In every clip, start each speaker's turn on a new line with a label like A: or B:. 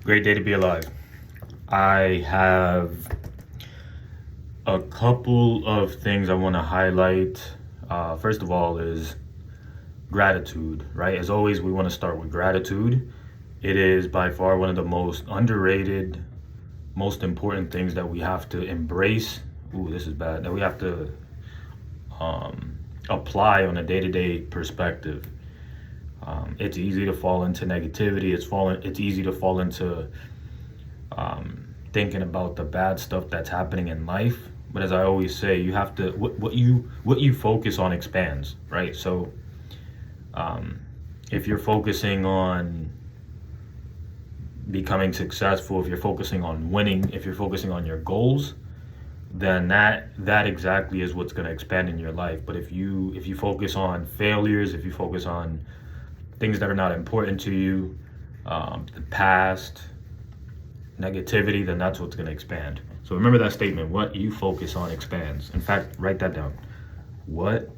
A: Great day to be alive. I have a couple of things I want to highlight. First of all, is gratitude, right? As always, we want to start with gratitude. It is by far one of the most underrated, most important things that we have to embrace. Ooh, this is bad. That we have to apply on a day-to-day perspective. It's easy to fall into negativity. It's easy to fall into thinking about the bad stuff that's happening in life. But as I always say, you have to what you focus on expands, right? So if you're focusing on becoming successful, if you're focusing on winning, if you're focusing on your goals, then that exactly is what's going to expand in your life. But if you focus on failures, if you focus on things that are not important to you, the past, negativity, then that's what's going to expand. So remember that statement: what you focus on expands. In fact, write that down. What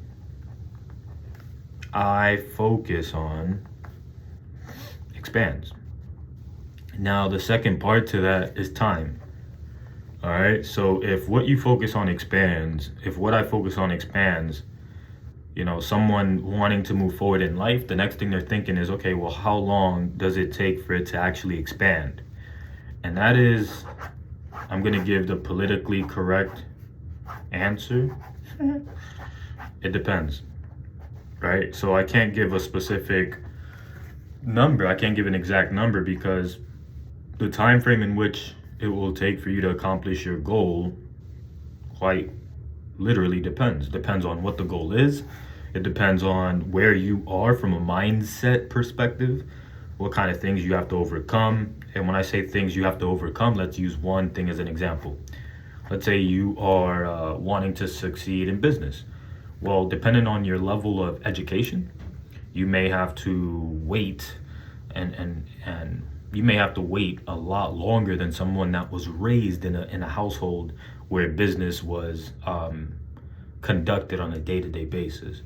A: I focus on expands. Now, the second part to that is time. All right. So if what you focus on expands, if what I focus on expands, someone wanting to move forward in life, the next thing they're thinking is, okay, well, how long does it take for it to actually expand? And that is, I'm going to give the politically correct answer. It depends, right? So I can't give a specific number. I can't give an exact number because the time frame in which it will take for you to accomplish your goal quite literally depends on what the goal is. It depends on where you are from a mindset perspective, what kind of things you have to overcome. And when I say things you have to overcome, let's use one thing as an example. Let's say you are wanting to succeed in business. Well, depending on your level of education, you may have to wait and you may have to wait a lot longer than someone that was raised in a household where business was conducted on a day-to-day basis.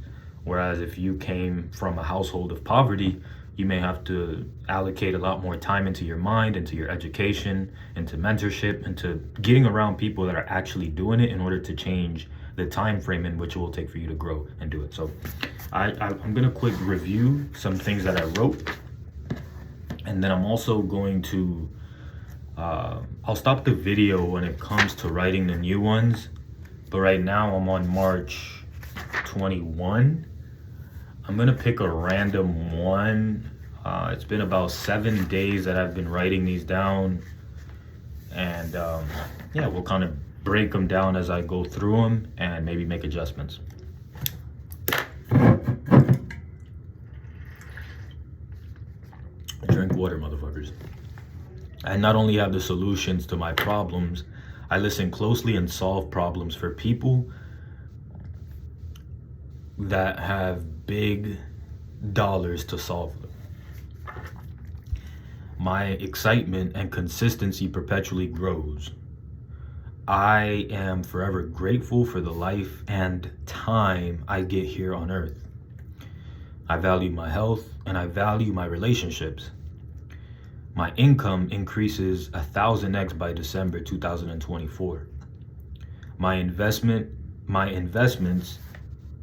A: Whereas if you came from a household of poverty, you may have to allocate a lot more time into your mind, into your education, into mentorship, into getting around people that are actually doing it in order to change the time frame in which it will take for you to grow and do it. So I'm going to quick review some things that I wrote. And then I'm also going to, I'll stop the video when it comes to writing the new ones. But right now I'm on March 21. I'm going to pick a random one. It's been about 7 days that I've been writing these down. And we'll kind of break them down as I go through them and maybe make adjustments. Drink water, motherfuckers. I not only have the solutions to my problems, I listen closely and solve problems for people that have big dollars to solve them. My excitement and consistency perpetually grows. I am forever grateful for the life and time I get here on earth. I value my health and I value my relationships. My income increases 1,000x by December 2024. My investments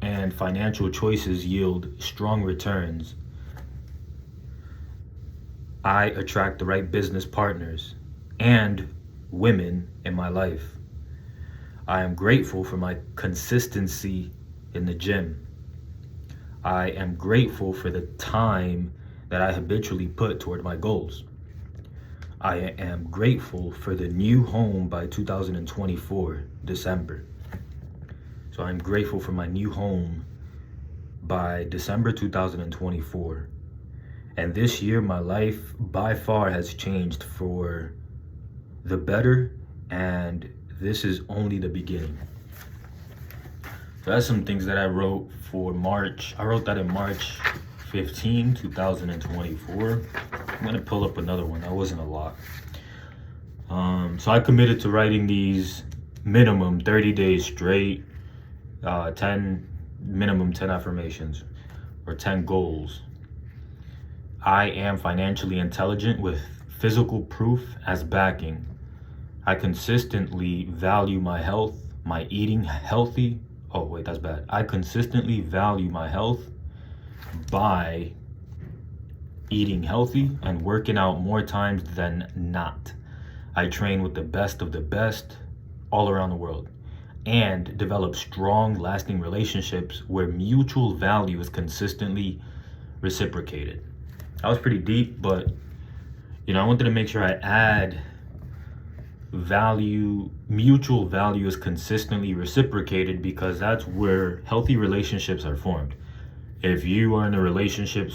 A: and financial choices yield strong returns. I attract the right business partners and women in my life. I am grateful for my consistency in the gym. I am grateful for the time that I habitually put toward my goals. I am grateful for the new home by 2024, December. So I'm grateful for my new home by December 2024. And this year, my life by far has changed for the better, and this is only the beginning. So that's some things that I wrote for March. I wrote that in March 15, 2024. I'm gonna pull up another one. That wasn't a lot. So I committed to writing these minimum 30 days straight, 10 affirmations or 10 goals. I am financially intelligent with physical proof as backing. I consistently value my health, my eating healthy. Oh, wait, that's bad. I consistently value my health by eating healthy and working out more times than not. I train with the best of the best all around the world and develop strong, lasting relationships where mutual value is consistently reciprocated. That was pretty deep, but I wanted to make sure I add value. Mutual value is consistently reciprocated because that's where healthy relationships are formed. If you're in a relationship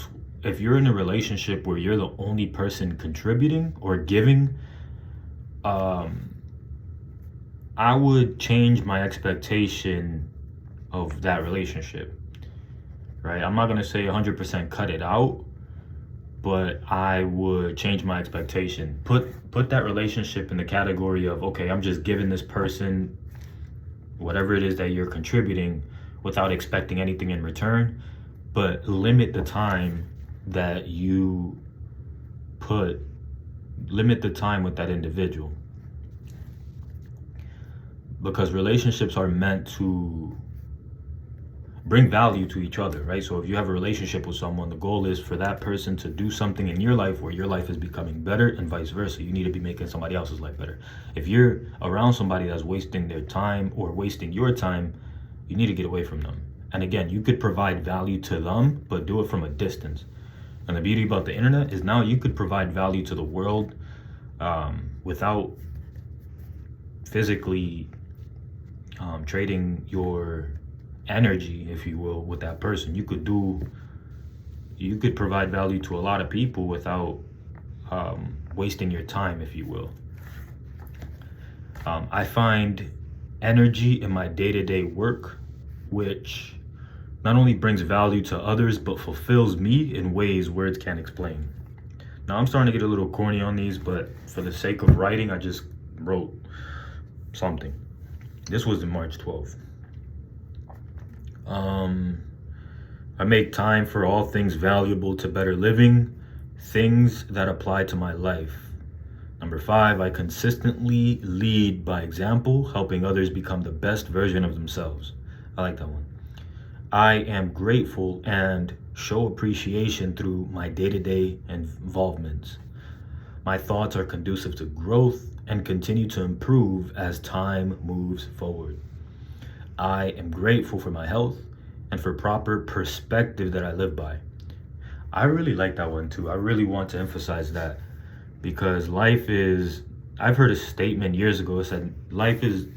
A: where you're the only person contributing or giving, I would change my expectation of that relationship, right? I'm not gonna say 100% cut it out, but I would change my expectation. Put that relationship in the category of, okay, I'm just giving this person whatever it is that you're contributing without expecting anything in return, but limit the time that you limit the time with that individual. Because relationships are meant to bring value to each other, right? So if you have a relationship with someone, the goal is for that person to do something in your life where your life is becoming better and vice versa. You need to be making somebody else's life better. If you're around somebody that's wasting their time or wasting your time, you need to get away from them. And again, you could provide value to them, but do it from a distance. And the beauty about the internet is now you could provide value to the world without physically trading your energy, if you will, with that person. You could provide value to a lot of people without wasting your time, if you will. I find energy in my day-to-day work, which not only brings value to others, but fulfills me in ways words can't explain. Now, I'm starting to get a little corny on these, but for the sake of writing, I just wrote something. This was in March 12th. I make time for all things valuable to better living, things that apply to my life. Number 5, I consistently lead by example, helping others become the best version of themselves. I like that one. I am grateful and show appreciation through my day-to-day involvements. My thoughts are conducive to growth and continue to improve as time moves forward. I am grateful for my health and for proper perspective that I live by. I really like that one too. I really want to emphasize that because I've heard a statement years ago that said life is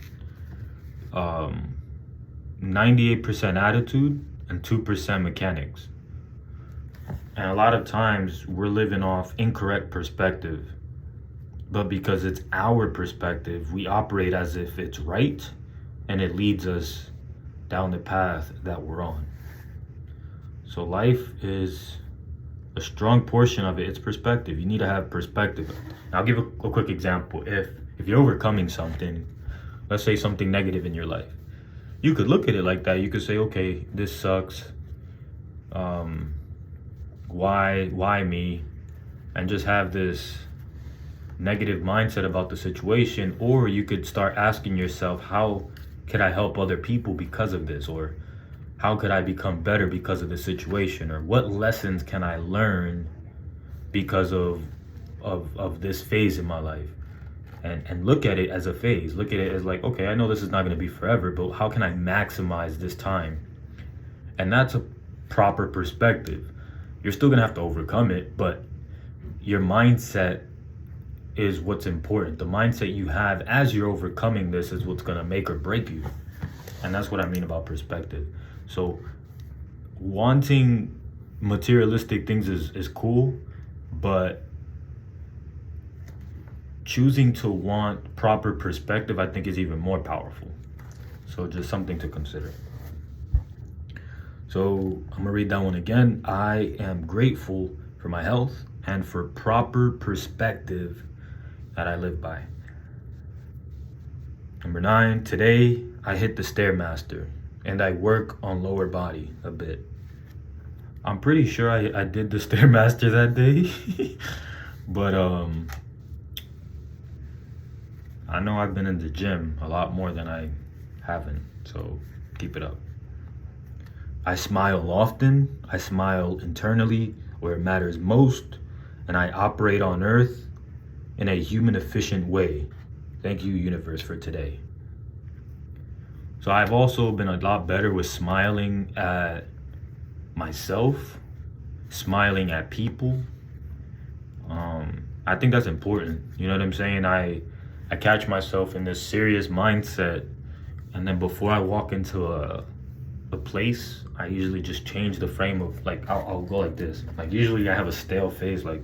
A: 98% attitude and 2% mechanics. And a lot of times we're living off incorrect perspective, but because it's our perspective, we operate as if it's right and it leads us down the path that we're on. So life is a strong portion of it. It's perspective. You need to have perspective. Now, I'll give a quick example. If you're overcoming something, let's say something negative in your life, you could look at it like that. You could say, okay, this sucks. Why me? And just have this negative mindset about the situation. Or you could start asking yourself, how could I help other people because of this? Or how could I become better because of the situation? Or what lessons can I learn because of this phase in my life? And look at it as a phase. Look at it as like, okay, I know this is not going to be forever, but how can I maximize this time? And that's a proper perspective. You're still going to have to overcome it, but your mindset is what's important. The mindset you have as you're overcoming this is what's going to make or break you. And that's what I mean about perspective. So wanting materialistic things is cool, but choosing to want proper perspective, I think, is even more powerful. So just something to consider. So I'm gonna read that one again. I am grateful for my health and for proper perspective that I live by. Number 9, today I hit the Stairmaster and I work on lower body a bit. I'm pretty sure I did the Stairmaster that day. But I know I've been in the gym a lot more than I haven't, so keep it up. I smile often. I smile internally where it matters most, and I operate on earth in a human efficient way. Thank you, universe, for today. So I've also been a lot better with smiling at myself, smiling at people. I think that's important. You know what I'm saying? I catch myself in this serious mindset, and then before I walk into a place, I usually just change the frame of like I'll go like this. Like usually I have a stale face, like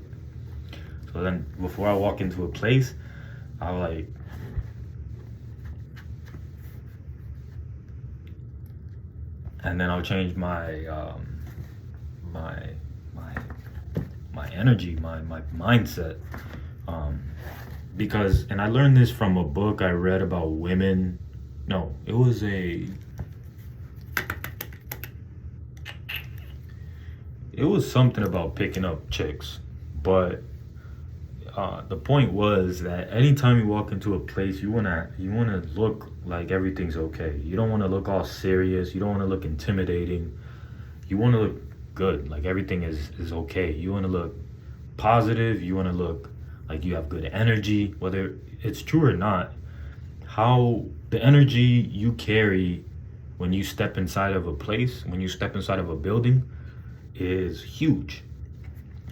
A: so. Then before I walk into a place, I'll like and then I'll change my my my energy, my mindset. Because, and I learned this from a book I read about women. No, it was something about picking up chicks. But the point was that anytime you walk into a place, you wanna look like everything's okay. You don't want to look all serious. You don't want to look intimidating. You want to look good, like everything is okay. You want to look positive. You want to look like you have good energy, whether it's true or not. How the energy you carry when you step inside of a place, when you step inside of a building, is huge.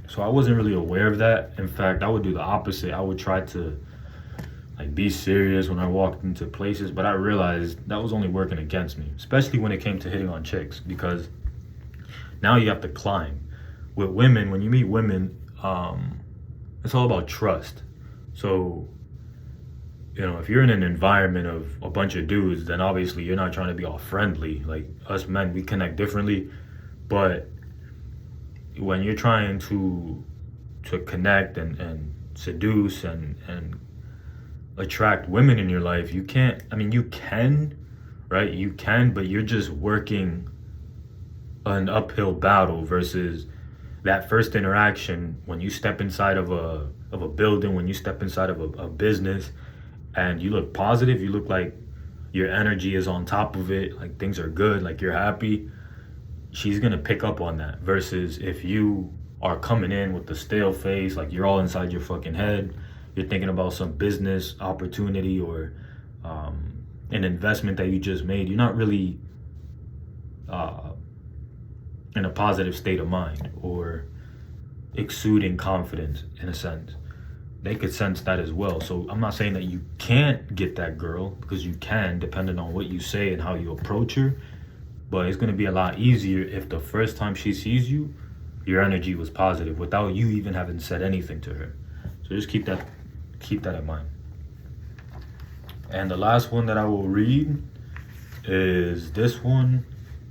A: So I wasn't really aware of that. In fact, I would do the opposite. I would try to like be serious when I walked into places, but I realized that was only working against me, especially when it came to hitting on chicks, because now you have to climb. With women, when you meet women, it's all about trust. So, you know, if you're in an environment of a bunch of dudes, then obviously you're not trying to be all friendly. Like us men, we connect differently. But when you're trying to connect and seduce and attract women in your life, you can't, I mean, you can, right? You can, but you're just working an uphill battle versus that first interaction when you step inside of a building, when you step inside of a business and you look positive, you look like your energy is on top of it, like things are good, like you're happy, she's gonna pick up on that. Versus if you are coming in with the stale face, like you're all inside your fucking head, you're thinking about some business opportunity or an investment that you just made, you're not really in a positive state of mind or exuding confidence in a sense. They could sense that as well. So I'm not saying that you can't get that girl, because you can, depending on what you say and how you approach her. But it's going to be a lot easier if the first time she sees you, your energy was positive without you even having said anything to her. So just keep that in mind. And the last one that I will read is this one,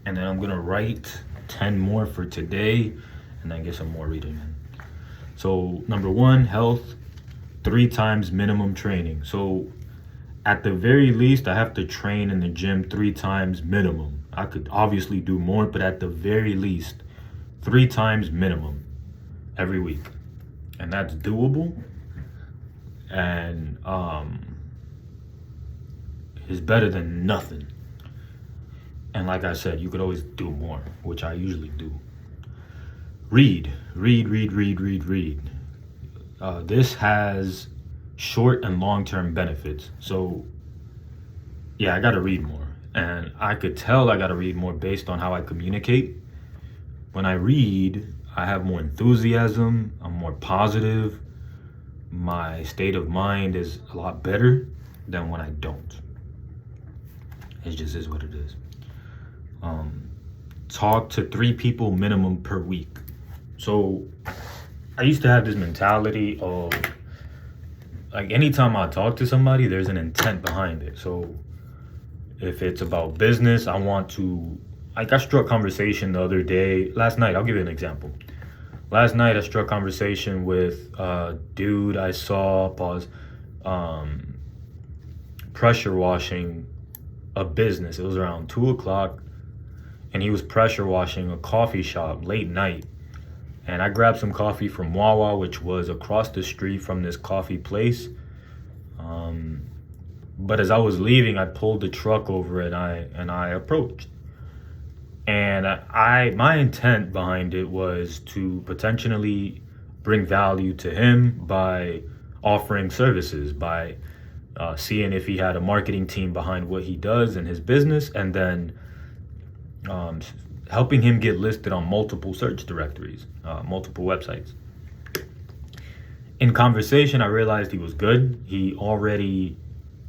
A: and then I'm going to write 10 more for today and then get some more reading in. So number 1, health, 3 times minimum training. So at the very least, I have to train in the gym 3 times minimum. I could obviously do more, but at the very least, 3 times minimum every week. And that's doable. And is better than nothing. And like I said, you could always do more, which I usually do. Read. This has short and long-term benefits. So yeah, I gotta read more. And I could tell I gotta read more based on how I communicate. When I read, I have more enthusiasm, I'm more positive, my state of mind is a lot better than when I don't. It just is what it is. Talk to 3 people minimum per week. So I used to have this mentality of like anytime I talk to somebody, there's an intent behind it. So if it's about business, I want to, like I struck conversation the other day, last night, I'll give you an example. Last night I struck conversation with a dude I saw, pressure washing a business. It was around 2 o'clock and he was pressure washing a coffee shop late night. And I grabbed some coffee from Wawa, which was across the street from this coffee place. But as I was leaving, I pulled the truck over and I approached. And my intent behind it was to potentially bring value to him by offering services, by seeing if he had a marketing team behind what he does in his business, and then helping him get listed on multiple search directories, multiple websites. In conversation, I realized he was good. He already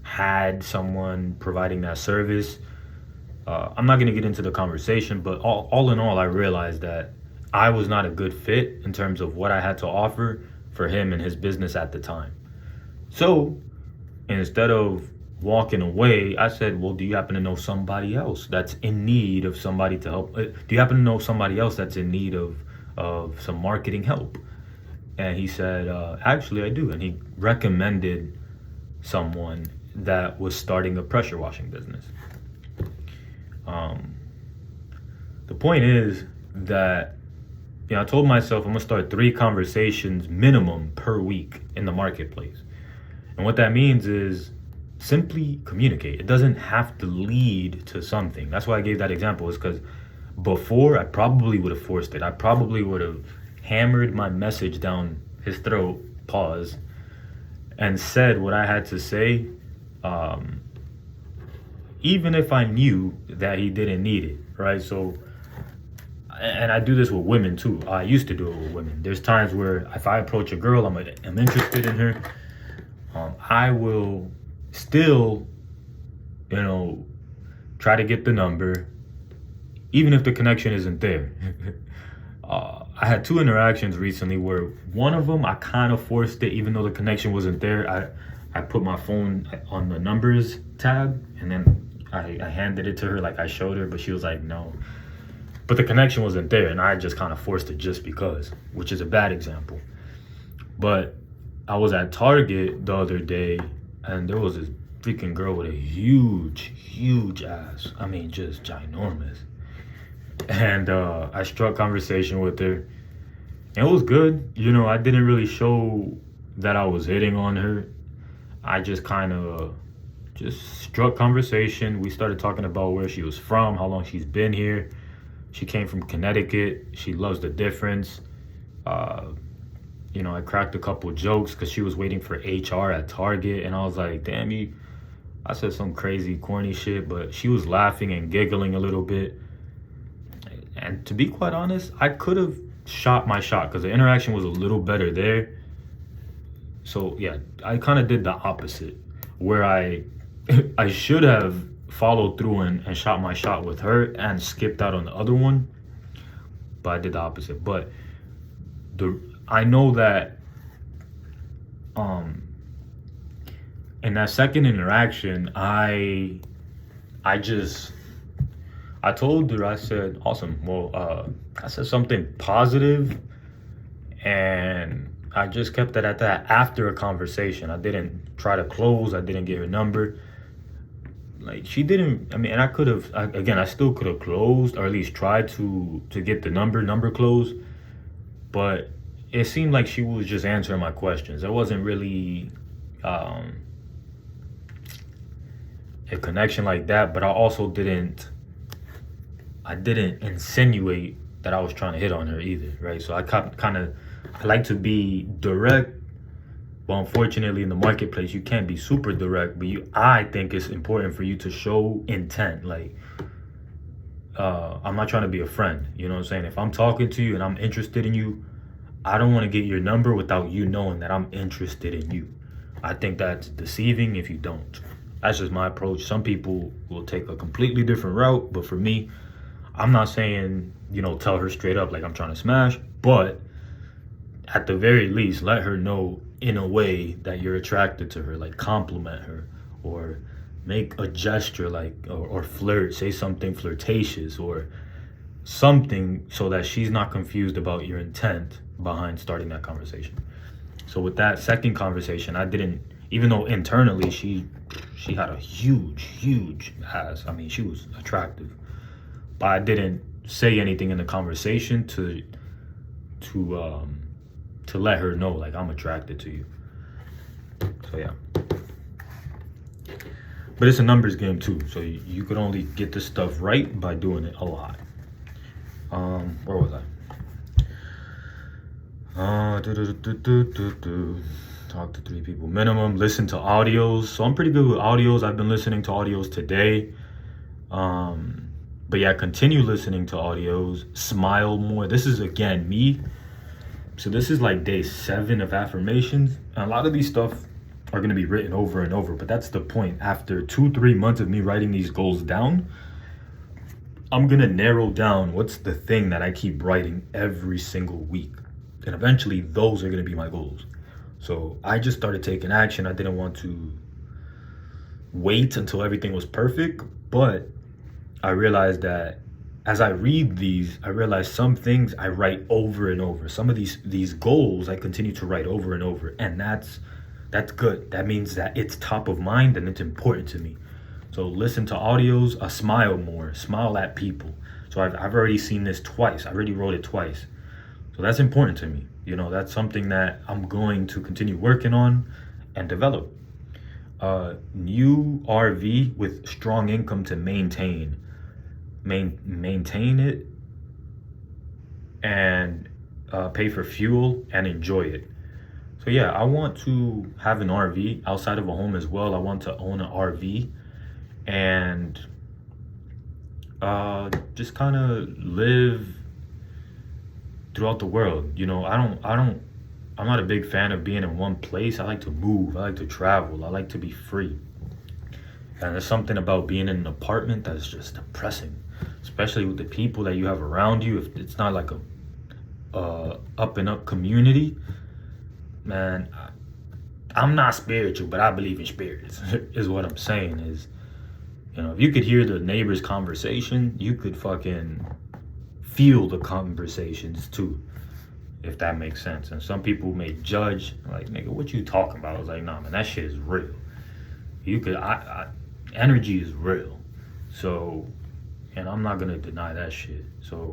A: had someone providing that service. I'm not going to get into the conversation, but all in all, I realized that I was not a good fit in terms of what I had to offer for him and his business at the time. So instead of walking away, I said, well, do you happen to know somebody else that's in need of somebody to help? Do you happen to know somebody else that's in need of some marketing help? And he said, actually, I do. And he recommended someone that was starting a pressure washing business. The point is that, I told myself I'm gonna start 3 conversations minimum per week in the marketplace. And what that means is simply communicate. It doesn't have to lead to something. That's why I gave that example, is because before I probably would have forced it. I probably would have hammered my message down his throat, pause, and said what I had to say, even if I knew that he didn't need it, right? So, and I do this with women too. I used to do it with women. There's times where if I approach a girl, I'm interested in her, I will still, try to get the number, even if the connection isn't there. I had 2 interactions recently where one of them I kind of forced it, even though the connection wasn't there. I put my phone on the numbers tab, and then I handed it to her, like I showed her, but she was like, no. But the connection wasn't there, and I just kind of forced it just because, which is a bad example. But I was at Target the other day, and there was this freaking girl with a huge ass. I mean, just ginormous. And I struck conversation with her. And it was good. I didn't really show that I was hitting on her. I just kind of just struck conversation. We started talking about where she was from, how long she's been here. She came from Connecticut. She loves the difference. I cracked a couple jokes because she was waiting for HR at Target. And I was like, damn, I said some crazy, corny shit. But she was laughing and giggling a little bit. And to be quite honest, I could have shot my shot because the interaction was a little better there. So yeah, I kind of did the opposite, where I should have followed through and shot my shot with her and skipped out on the other one, but I did the opposite. But I know that in that second interaction, I told her, I said, awesome. Well, I said something positive, and I just kept it at that after a conversation. I didn't try to close. I didn't get her number. Like, she didn't, and I could have, I still could have closed, or at least tried to get the number closed. But it seemed like she was just answering my questions. There wasn't really a connection like that, but I also didn't insinuate that I was trying to hit on her either, right? So I like to be direct, but unfortunately in the marketplace you can't be super direct. But I think it's important for you to show intent. Like, I'm not trying to be a friend, you know what I'm saying? If I'm talking to you and I'm interested in you, I don't want to get your number without you knowing that I'm interested in you. I think that's deceiving if you don't. That's just my approach. Some people will take a completely different route, but for me, I'm not saying, tell her straight up like I'm trying to smash, but at the very least, let her know in a way that you're attracted to her, like compliment her, or make a gesture, like, or flirt, say something flirtatious or something, so that she's not confused about your intent behind starting that conversation. So with that second conversation, I didn't, even though internally she had a huge ass. I mean, she was attractive, but I didn't say anything in the conversation to to let her know like I'm attracted to you. So yeah. But it's a numbers game too, so you could only get this stuff right by doing it a lot. Where was I? Talk to 3 people minimum. Listen to audios. So I'm pretty good with audios. I've been listening to audios today. But yeah, continue listening to audios. Smile more. This is again me. So this is like day 7 of affirmations. And a lot of these stuff are going to be written over and over, but that's the point. After 2-3 months of me writing these goals down, I'm going to narrow down what's the thing that I keep writing every single week. And eventually those are going to be my goals. So I just started taking action. I didn't want to wait until everything was perfect, but I realized that as I read these, I realize some things I write over and over. Some of these goals I continue to write over and over, and that's good. That means that it's top of mind and it's important to me. So listen to audios, smile more, smile at people. So I've already seen this twice. I already wrote it twice. So that's important to me. You know, that's something that I'm going to continue working on and develop. New RV with strong income to maintain it and pay for fuel and enjoy it. So yeah, I want to have an RV outside of a home as well. I want to own an RV and just kind of live throughout the world. You know, I'm not a big fan of being in one place. I like to move. I like to travel. I like to be free. And there's something about being in an apartment that's just depressing, especially with the people that you have around you. If it's not like a up and up community, man, I'm not spiritual, but I believe in spirits. Is what I'm saying. Is, you know, if you could hear the neighbors' conversation, you could fucking feel the conversations too, if that makes sense. And some people may judge, like, nigga, what you talking about? I was like, nah, man, that shit is real. You could, energy is real. So, and I'm not gonna deny that shit. So,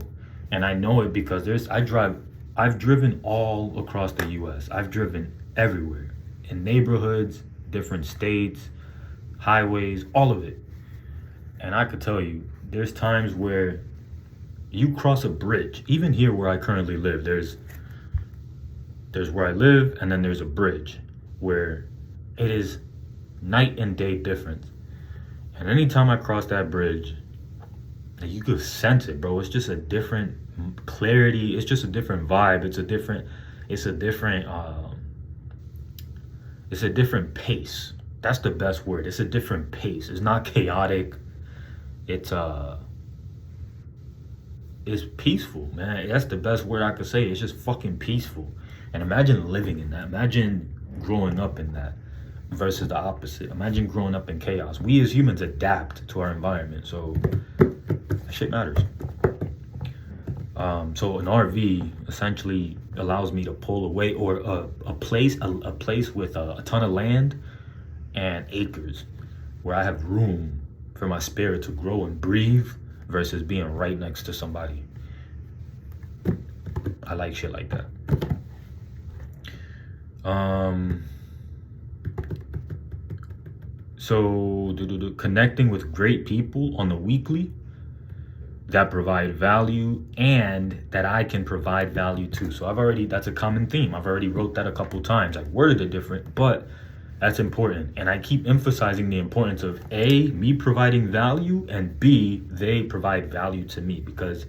A: and I know it because I've driven all across the US. I've driven everywhere, in neighborhoods, different states, highways, all of it. And I could tell you, there's times where you cross a bridge. Even here where I currently live, there's where I live, and then there's a bridge where it is night and day difference. And anytime I cross that bridge, you could sense it, bro. It's just a different clarity. It's just a different vibe. It's a different pace. That's the best word. It's a different pace. It's not chaotic. It's peaceful, man. That's the best word I could say. It's just fucking peaceful. And imagine living in that. Imagine growing up in that versus the opposite. Imagine growing up in chaos. We as humans adapt to our environment, so that shit matters. So an RV essentially allows me to pull away, or a place with a ton of land and acres where I have room for my spirit to grow and breathe versus being right next to somebody. I like shit like that. So connecting with great people on the weekly that provide value and that I can provide value to. So that's a common theme. I've already wrote that a couple times. I worded it different, but that's important. And I keep emphasizing the importance of A, me providing value, and B, they provide value to me, because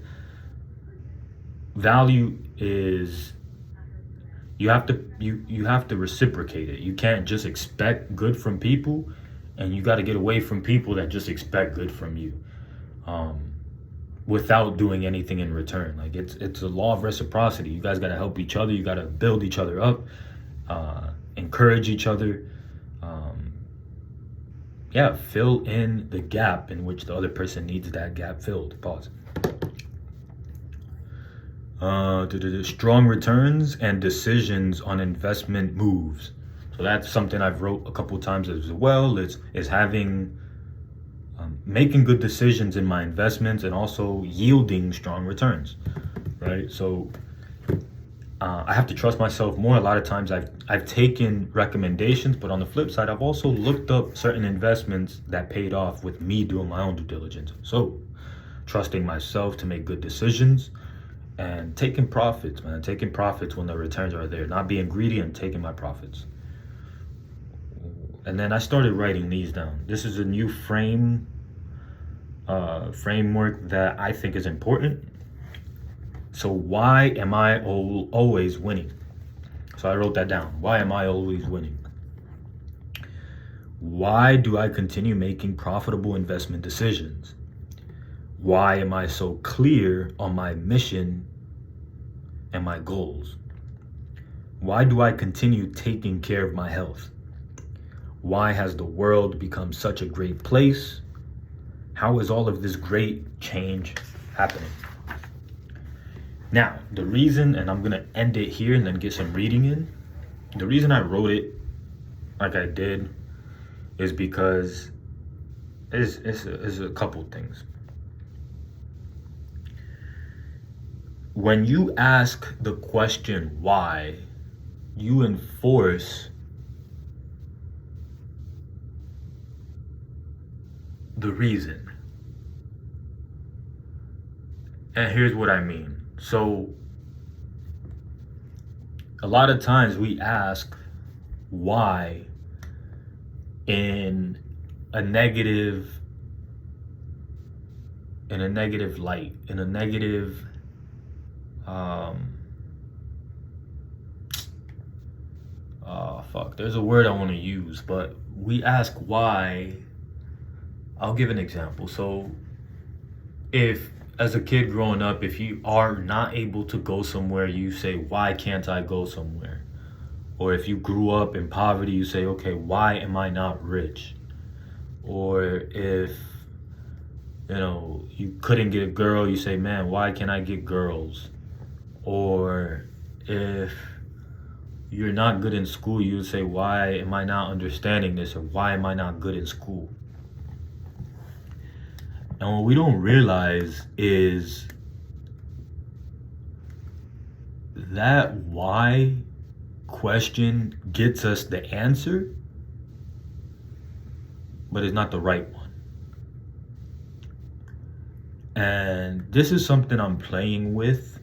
A: value is, you have to reciprocate it. You can't just expect good from people, and you got to get away from people that just expect good from you without doing anything in return. Like, it's a law of reciprocity. You guys got to help each other. You got to build each other up, encourage each other. Fill in the gap in which the other person needs that gap filled. Pause. Strong returns and decisions on investment moves. So that's something I've wrote a couple times as well. Is having making good decisions in my investments and also yielding strong returns, right? So I have to trust myself more. A lot of times I've taken recommendations, but on the flip side, I've also looked up certain investments that paid off with me doing my own due diligence. So trusting myself to make good decisions and taking profits, man. Taking profits when the returns are there, not being greedy and taking my profits. And then I started writing these down. This is a new framework that I think is important. So why am I always winning? So I wrote that down. Why am I always winning? Why do I continue making profitable investment decisions? Why am I so clear on my mission and my goals? Why do I continue taking care of my health? Why has the world become such a great place? How is all of this great change happening? Now, the reason, and I'm gonna end it here and then get some reading in. The reason I wrote it like I did is because it's a couple things. When you ask the question why, you enforce the reason. And here's what I mean. So a lot of times we ask why in a negative light, in a negative there's a word I want to use, but we ask why. I'll give an example. So if as a kid growing up, if you are not able to go somewhere, you say, why can't I go somewhere? Or if you grew up in poverty, you say, okay, why am I not rich? Or if, you couldn't get a girl, you say, man, why can't I get girls? Or if you're not good in school, you say, why am I not understanding this? Or why am I not good in school? And what we don't realize is that why question gets us the answer, but it's not the right one. And this is something I'm playing with.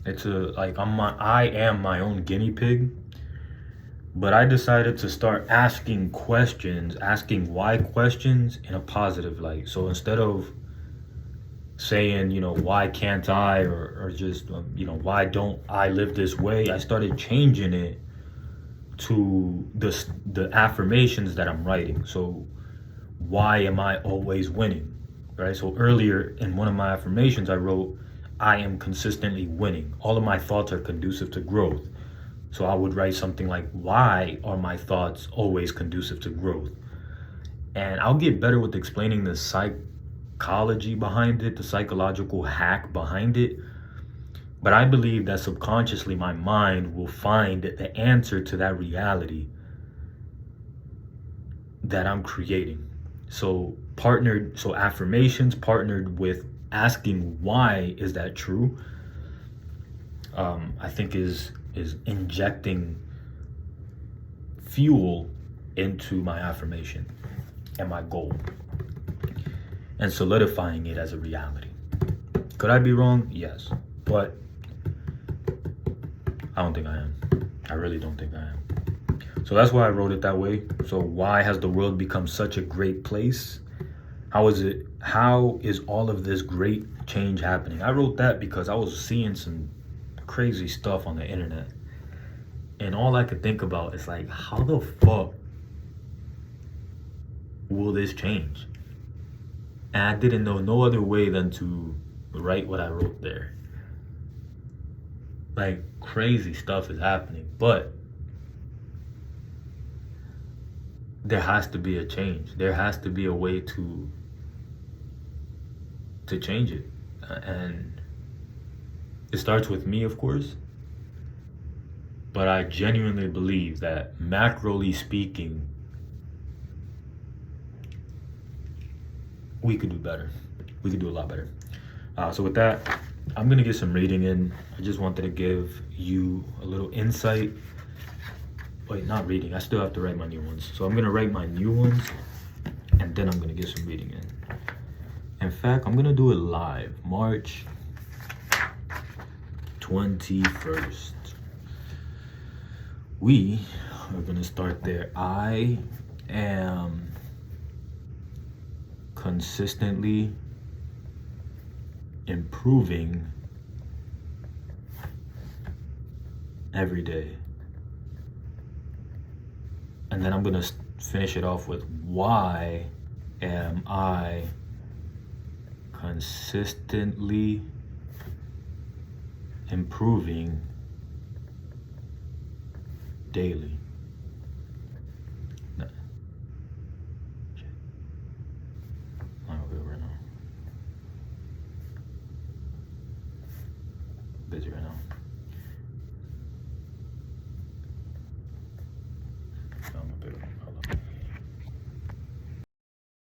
A: I am my own guinea pig. But I decided to start asking why questions in a positive light. So instead of saying, why can't I, or just, why don't I live this way? I started changing it to the affirmations that I'm writing. So why am I always winning, right? So earlier in one of my affirmations, I wrote, I am consistently winning. All of my thoughts are conducive to growth. So I would write something like, why are my thoughts always conducive to growth? And I'll get better with explaining the psychology behind it, the psychological hack behind it. But I believe that subconsciously my mind will find the answer to that reality that I'm creating. So affirmations partnered with asking why is that true, I think is injecting fuel into my affirmation and my goal and solidifying it as a reality. Could I be wrong? Yes, but I don't think I am. I really don't think I am. So that's why I wrote it that way. So why has the world become such a great place? How is all of this great change happening? I wrote that because I was seeing some crazy stuff on the internet, and all I could think about is like, how the fuck will this change? And I didn't know no other way than to write what I wrote there. Like, crazy stuff is happening, but there has to be a change. There has to be a way to change it, and it starts with me, of course, but I genuinely believe that macroly speaking, we could do better. We could do a lot better. So with that, I'm gonna get some reading in. I just wanted to give you a little insight. Wait, not reading. I still have to write my new ones. So I'm gonna write my new ones, and then I'm gonna get some reading in. In fact, I'm gonna do it live, March 21st. We are gonna start there. I am consistently improving every day. And then I'm gonna finish it off with, why am I consistently improving daily? Nah. Shit. I'm good right now. Busy right now. I'm a bit. Hold on.